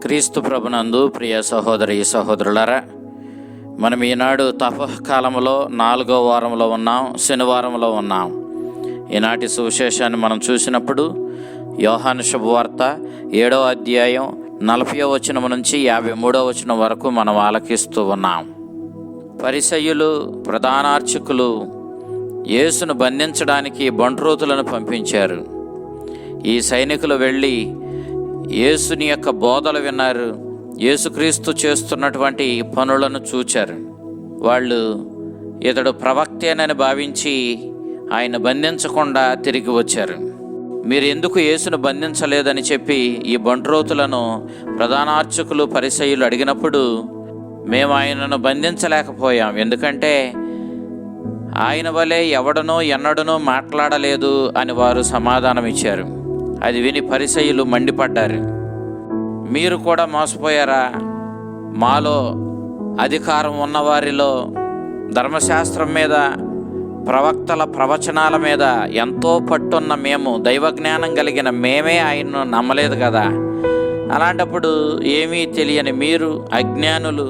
క్రీస్తు ప్రభునందు ప్రియ సహోదరి సహోదరులారా, మనం ఈనాడు తపకాలంలో 4వ వారంలో ఉన్నాం, శనివారంలో ఉన్నాం. ఈనాటి సువిశేషాన్ని మనం చూసినప్పుడు యోహాను శుభవార్త 7వ అధ్యాయం 40వ వచనం నుంచి 53వ వచనం వరకు మనం ఆలకిస్తూ ఉన్నాం. పరిసయ్యులు, ప్రధానార్చకులు యేసును బంధించడానికి బంట్రోతులను పంపించారు. ఈ సైనికులు వెళ్ళి యేసుని యొక్క బోధలు విన్నారు, యేసుక్రీస్తు చేస్తున్నటువంటి పనులను చూచారు. వాళ్ళు ఇతడు ప్రవక్తేనని భావించి ఆయన బంధించకుండా తిరిగి వచ్చారు. మీరు ఎందుకు యేసును బంధించలేదని చెప్పి ఈ బంట్రోతులను ప్రధానార్చకులు, పరిసయ్యులు అడిగినప్పుడు, మేము ఆయనను బంధించలేకపోయాం, ఎందుకంటే ఆయన వలె ఎవడనో ఎన్నడనో మాట్లాడలేదు అని వారు సమాధానం ఇచ్చారు. అది విని పరిసయ్యులు మండిపడ్డారు. మీరు కూడా మోసపోయారా? మాలో అధికారం ఉన్నవారిలో ధర్మశాస్త్రం మీద, ప్రవక్తల ప్రవచనాల మీద ఎంతో పట్టున్న మేము, దైవజ్ఞానం కలిగిన మేమే ఆయన్ను నమ్మలేదు కదా. అలాంటప్పుడు ఏమీ తెలియని మీరు, అజ్ఞానులు,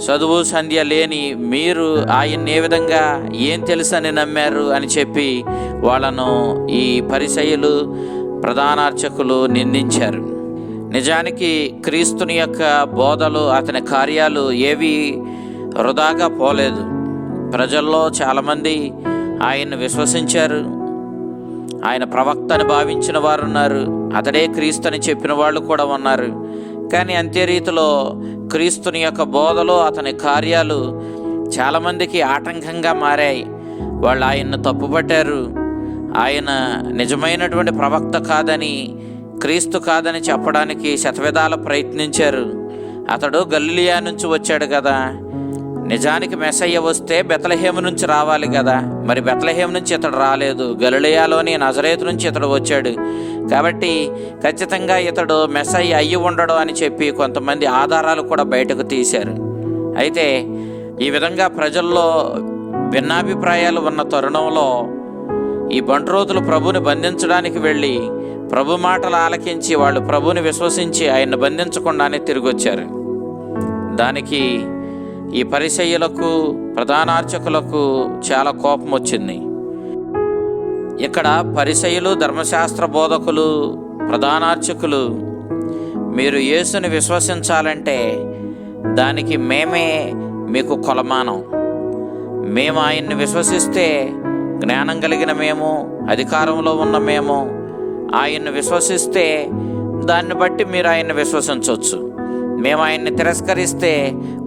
చదువు సంధ్య లేని మీరు ఆయన్ని ఏ విధంగా ఏం తెలుసని నమ్మారు అని చెప్పి వాళ్ళను ఈ పరిసయ్యులు, ప్రధానార్చకులు నిందించారు. నిజానికి క్రీస్తుని యొక్క బోధలు, అతని కార్యాలు ఏవి వృధాగా పోలేదు. ప్రజల్లో చాలామంది ఆయన్ని విశ్వసించారు. ఆయన ప్రవక్త అని భావించిన వారు ఉన్నారు, అతడే క్రీస్తు అని చెప్పిన వాళ్ళు కూడా ఉన్నారు. కానీ అంతే రీతిలో క్రీస్తుని యొక్క బోధలు, అతని కార్యాలు చాలామందికి ఆటంకంగా మారాయి. వాళ్ళు ఆయన్ను తప్పుపట్టారు. ఆయన నిజమైనటువంటి ప్రవక్త కాదని, క్రీస్తు కాదని చెప్పడానికి శతవిధాల ప్రయత్నించారు. అతడు గలిలయ నుంచి వచ్చాడు కదా, నిజానికి మెస్సయ్య వస్తే బెత్లెహేము నుంచి రావాలి కదా. మరి బెత్లెహేము నుంచి ఇతడు రాలేదు, గలిలయలోని నజరేతు నుంచి ఇతడు వచ్చాడు. కాబట్టి ఖచ్చితంగా ఇతడు మెస్సయ్య అయ్యి ఉండడు అని చెప్పి కొంతమంది ఆధారాలు కూడా బయటకు తీశారు. అయితే ఈ విధంగా ప్రజల్లో భిన్నాభిప్రాయాలు ఉన్న తరుణంలో ఈ బంట్రోతులు ప్రభుని బంధించడానికి వెళ్ళి ప్రభు మాటలు ఆలకించి వాళ్ళు ప్రభుని విశ్వసించి ఆయన్ని బంధించకుండానే తిరిగి వచ్చారు. దానికి ఈ పరిసయ్యులకు, ప్రధానార్చకులకు చాలా కోపం వచ్చింది. ఇక్కడ పరిసయ్యులు, ధర్మశాస్త్ర బోధకులు, ప్రధానార్చకులు, మీరు యేసుని విశ్వసించాలంటే దానికి మేమే మీకు కొలమానం. మేము ఆయన్ని విశ్వసిస్తే, జ్ఞానం కలిగిన మేము, అధికారంలో ఉన్న మేము ఆయన్ని విశ్వసిస్తే దాన్ని బట్టి మీరు ఆయన్ని విశ్వసించవచ్చు. మేము ఆయన్ని తిరస్కరిస్తే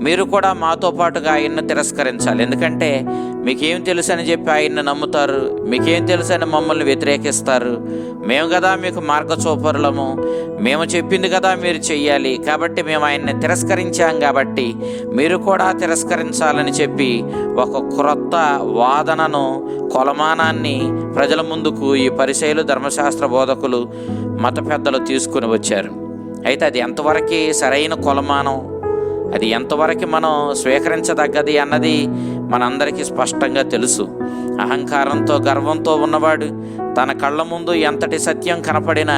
మీరు కూడా మాతో పాటుగా ఆయన్ని తిరస్కరించాలి. ఎందుకంటే మీకేం తెలుసు అని చెప్పి ఆయన్ని నమ్ముతారు, మీకేం తెలుసు అని మమ్మల్ని వ్యతిరేకిస్తారు. మేము కదా మీకు మార్గచూపరులము, మేము చెప్పింది కదా మీరు చెయ్యాలి. కాబట్టి మేము ఆయన్ని తిరస్కరించాం, కాబట్టి మీరు కూడా తిరస్కరించాలని చెప్పి ఒక క్రొత్త వాదనను, కొలమానాన్ని ప్రజల ముందుకు ఈ పరిసయ్యులు, ధర్మశాస్త్ర బోధకులు, మత పెద్దలు తీసుకుని వచ్చారు. అయితే అది ఎంతవరకు సరైన కొలమానం, అది ఎంతవరకు మనం స్వీకరించదగ్గది అన్నది మనందరికీ స్పష్టంగా తెలుసు. అహంకారంతో, గర్వంతో ఉన్నవాడు తన కళ్ళ ముందు ఎంతటి సత్యం కనపడినా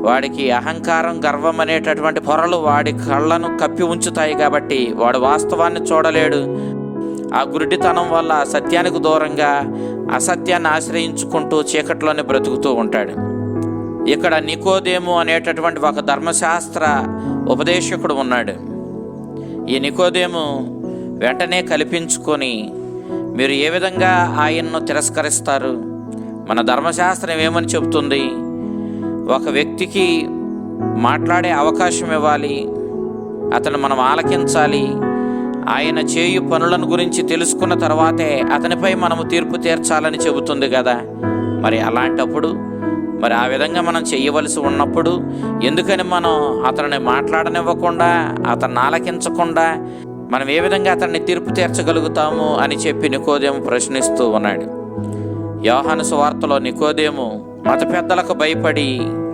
వాడికి అహంకారం, గర్వం అనేటటువంటి పొరలు వాడి కళ్ళను కప్పి ఉంచుతాయి. కాబట్టి వాడు వాస్తవాన్ని చూడలేడు. ఆ గురుడితనం వల్ల సత్యానికి దూరంగా అసత్యాన్ని ఆశ్రయించుకుంటూ చీకట్లోనే బ్రతుకుతూ ఉంటాడు. ఇక్కడ నికోదేము అనేటటువంటి ఒక ధర్మశాస్త్ర ఉపదేశకుడు ఉన్నాడు. ఈ నికోదేము వెంటనే కల్పించుకొని, మీరు ఏ విధంగా ఆయన్ను తిరస్కరిస్తారు? మన ధర్మశాస్త్రం ఏమని చెబుతుంది? ఒక వ్యక్తికి మాట్లాడే అవకాశం ఇవ్వాలి, అతను మనం ఆలకించాలి, ఆయన చేయు పనులను గురించి తెలుసుకున్న తర్వాతే అతనిపై మనము తీర్పు తీర్చాలని చెబుతుంది కదా. మరి అలాంటప్పుడు, మరి ఆ విధంగా మనం చేయవలసి ఉన్నప్పుడు ఎందుకని మనం అతన్ని మాట్లాడనివ్వకుండా, అతన్ని ఆలకించకుండా మనం ఏ విధంగా అతన్ని తీర్పు తీర్చగలుగుతాము అని చెప్పి నికోదేము ప్రశ్నిస్తూ ఉన్నాడు. యోహాను సువార్తలో నికోదేము మత పెద్దలకు భయపడి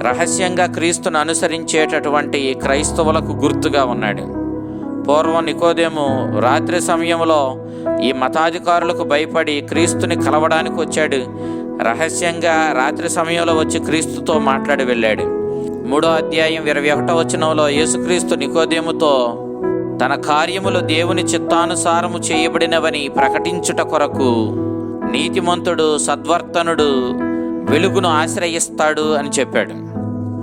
రహస్యంగా క్రీస్తును అనుసరించేటటువంటి క్రైస్తవులకు గుర్తుగా ఉన్నాడు. పూర్వం నికోదేము రాత్రి సమయంలో ఈ మతాధికారులకు భయపడి క్రీస్తుని కలవడానికి వచ్చాడు. రహస్యంగా రాత్రి సమయంలో వచ్చి క్రీస్తుతో మాట్లాడి వెళ్ళాడు. 3:21 యేసుక్రీస్తు నికోదేముతో తన కార్యములు దేవుని చిత్తానుసారము చేయబడినవని ప్రకటించుట కొరకు నీతిమంతుడు సద్వర్తనుడు వెలుగును ఆశ్రయిస్తాడు అని చెప్పాడు.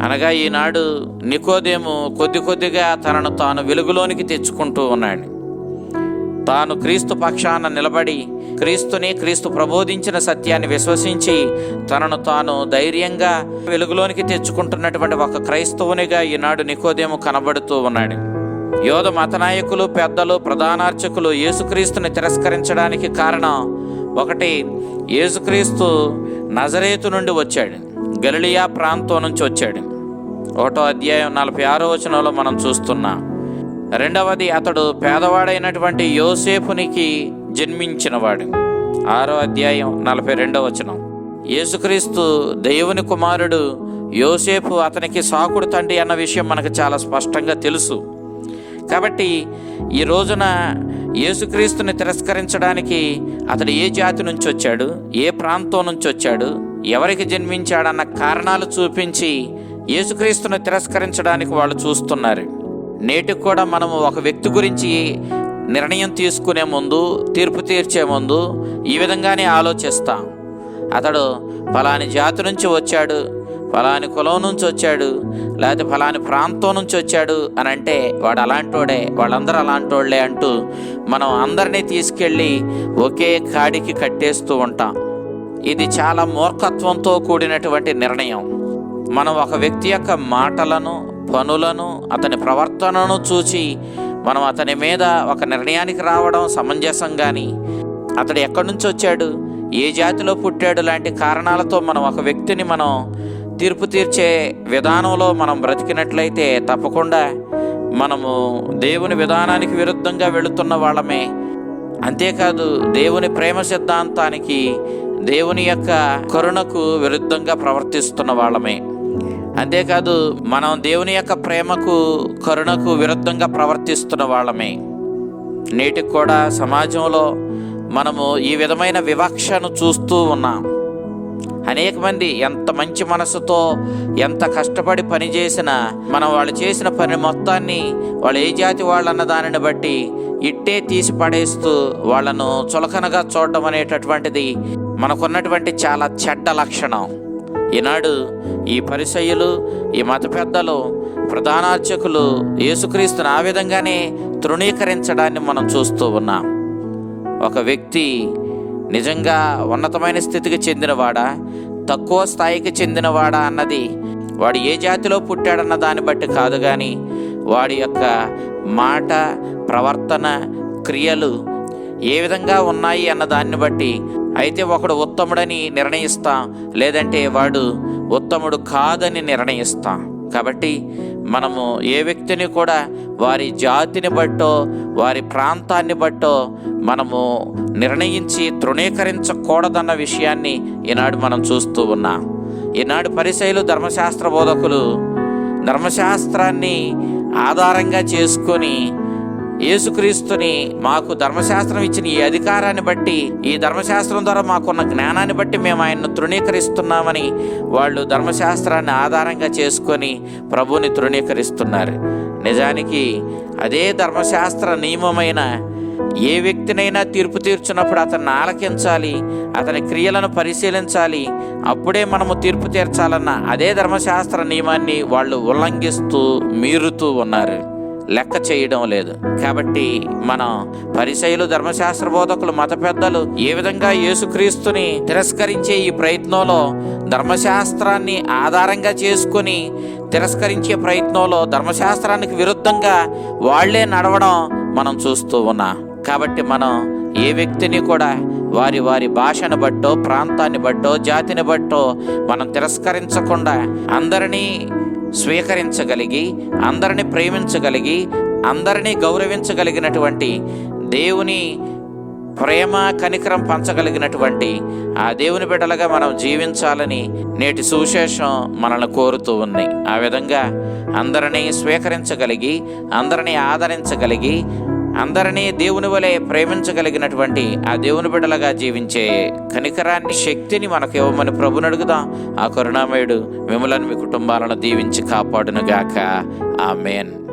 అనగా ఈనాడు నికోదేము కొద్దిగా తనను తాను వెలుగులోనికి తెచ్చుకుంటూ ఉన్నాడు. తాను క్రీస్తు పక్షాన నిలబడి క్రీస్తు ప్రబోధించిన సత్యాన్ని విశ్వసించి తనను తాను ధైర్యంగా వెలుగులోనికి తెచ్చుకుంటున్నటువంటి ఒక క్రైస్తవునిగా ఈనాడు నికోదేము కనబడుతూ ఉన్నాడు. యోధ మతనాయకులు, పెద్దలు, ప్రధానార్చకులు యేసుక్రీస్తుని తిరస్కరించడానికి కారణం ఒకటి, యేసుక్రీస్తు నజరేతు నుండి వచ్చాడు, గలిలయ ప్రాంతం నుంచి వచ్చాడు. 1:46 మనం చూస్తున్నాం. రెండవది, అతడు పేదవాడైనటువంటి యోసేపునికి జన్మించినవాడు. 6:42 యేసుక్రీస్తు దేవుని కుమారుడు, యోసేపు అతనికి సాకుడు తండ్రి అన్న విషయం మనకు చాలా స్పష్టంగా తెలుసు. కాబట్టి ఈ రోజున యేసుక్రీస్తుని తిరస్కరించడానికి అతడు ఏ జాతి నుంచి వచ్చాడు, ఏ ప్రాంతం నుంచి వచ్చాడు, ఎవరికి జన్మించాడన్న కారణాలు చూపించి యేసుక్రీస్తుని తిరస్కరించడానికి వాళ్ళు చూస్తున్నారు. నేటికి కూడా మనము ఒక వ్యక్తి గురించి నిర్ణయం తీసుకునే ముందు, తీర్పు తీర్చే ముందు ఈ విధంగానే ఆలోచిస్తాం. అతడు ఫలాని జాతి నుంచి వచ్చాడు, ఫలాని కులం నుంచి వచ్చాడు, లేకపోతే ఫలాని ప్రాంతం నుంచి వచ్చాడు అని అంటే వాడు అలాంటోడే, వాళ్ళందరూ అలాంటోళ్లే అంటూ మనం అందరినీ తీసుకెళ్ళి ఒకే కాడికి కట్టేస్తూ ఉంటాం. ఇది చాలా మూర్ఖత్వంతో కూడినటువంటి నిర్ణయం. మనం ఒక వ్యక్తి యొక్క మాటలను, పనులను, అతని ప్రవర్తనను చూసి మనం అతని మీద ఒక నిర్ణయానికి రావడం సమంజసం. కానీ అతడు ఎక్కడి నుంచి వచ్చాడు, ఏ జాతిలో పుట్టాడు లాంటి కారణాలతో మనం ఒక వ్యక్తిని మనం తీర్పు తీర్చే విధానంలో మనం బ్రతికినట్లయితే తప్పకుండా మనము దేవుని విధానానికి విరుద్ధంగా వెళుతున్న వాళ్ళమే. అంతేకాదు దేవుని ప్రేమ సిద్ధాంతానికి, దేవుని యొక్క కరుణకు విరుద్ధంగా ప్రవర్తిస్తున్న వాళ్ళమే. అంతేకాదు మనం దేవుని యొక్క ప్రేమకు, కరుణకు విరుద్ధంగా ప్రవర్తిస్తున్న వాళ్ళమే. నేటికి కూడా సమాజంలో మనము ఈ విధమైన వివక్షను చూస్తూ ఉన్నాం. అనేక మంది ఎంత మంచి మనసుతో, ఎంత కష్టపడి పనిచేసినా మనం వాళ్ళు చేసిన పని మొత్తాన్ని వాళ్ళు ఏ జాతి వాళ్ళన్న దానిని బట్టి ఇట్టే తీసి పడేస్తూ వాళ్ళను చులకనగా చూడడం అనేటటువంటిది మనకున్నటువంటి చాలా చెడ్డ లక్షణం. ఈనాడు ఈ పరిసయ్యులు, ఈ మత పెద్దలు, ప్రధానార్చకులు యేసుక్రీస్తుని ఆ విధంగానే తృణీకరించడాన్ని మనం చూస్తూ ఉన్నాం. ఒక వ్యక్తి నిజంగా ఉన్నతమైన స్థితికి చెందినవాడా, తక్కువ స్థాయికి చెందినవాడా అన్నది వాడు ఏ జాతిలో పుట్టాడన్న దాన్ని బట్టి కాదు, కానీ వాడి యొక్క మాట, ప్రవర్తన, క్రియలు ఏ విధంగా ఉన్నాయి అన్న దాన్ని బట్టి అయితే ఒకడు ఉత్తముడని నిర్ణయిస్తాం, లేదంటే వాడు ఉత్తముడు కాదని నిర్ణయిస్తాం. కాబట్టి మనము ఏ వ్యక్తిని కూడా వారి జాతిని బట్టో, వారి ప్రాంతాన్ని బట్టో మనము నిర్ణయించి తృణీకరించకూడదన్న విషయాన్ని ఈనాడు మనం చూస్తూ ఉన్నాం. ఈనాడు పరిసయ్యులు, ధర్మశాస్త్ర బోధకులు ధర్మశాస్త్రాన్ని ఆధారంగా చేసుకొని యేసుక్రీస్తుని మాకు ధర్మశాస్త్రం ఇచ్చిన ఈ అధికారాన్ని బట్టి, ఈ ధర్మశాస్త్రం ద్వారా మాకున్న జ్ఞానాన్ని బట్టి మేము ఆయన్ను తృణీకరిస్తున్నామని వాళ్ళు ధర్మశాస్త్రాన్ని ఆధారంగా చేసుకొని ప్రభువుని తృణీకరిస్తున్నారు. నిజానికి అదే ధర్మశాస్త్ర నియమమైన ఏ వ్యక్తినైనా తీర్పు తీర్చున్నప్పుడు అతన్ని ఆలకించాలి, అతని క్రియలను పరిశీలించాలి, అప్పుడే మనము తీర్పు తీర్చాలన్న అదే ధర్మశాస్త్ర నియమాన్ని వాళ్ళు ఉల్లంఘిస్తూ మీరుతూ ఉన్నారు, లెక్క చేయడం లేదు. కాబట్టి మనం పరిసయ్యులు, ధర్మశాస్త్ర బోధకులు, మత పెద్దలు ఏ విధంగా యేసుక్రీస్తుని తిరస్కరించే ఈ ప్రయత్నంలో, ధర్మశాస్త్రాన్ని ఆధారంగా చేసుకొని తిరస్కరించే ప్రయత్నంలో ధర్మశాస్త్రానికి విరుద్ధంగా వాళ్లే నడవడం మనం చూస్తూ ఉన్నాం. కాబట్టి మనం ఏ వ్యక్తిని కూడా వారి వారి భాషను బట్టో, ప్రాంతాన్ని బట్టో, జాతిని బట్టో మనం తిరస్కరించకుండా అందరినీ స్వీకరించగలిగి, అందరినీ ప్రేమించగలిగి, అందరినీ గౌరవించగలిగినటువంటి, దేవుని ప్రేమ కనికరం పంచగలిగినటువంటి ఆ దేవుని బిడ్డలుగా మనం జీవించాలని నేటి సువిశేషం మనల్ని కోరుతూ ఉంది. ఆ విధంగా అందరినీ స్వీకరించగలిగి, అందరినీ ఆదరించగలిగి, అందరినీ దేవుని వలె ప్రేమించగలిగినటువంటి ఆ దేవుని బిడ్డలుగా జీవించే కనికరాన్ని, శక్తిని మనకు ఇవ్వమని ప్రభుని అడుగుదాం. ఆ కరుణామయుడు మిమ్మల్ని, మీ కుటుంబాలను దీవించి కాపాడునుగాక. ఆమేన్.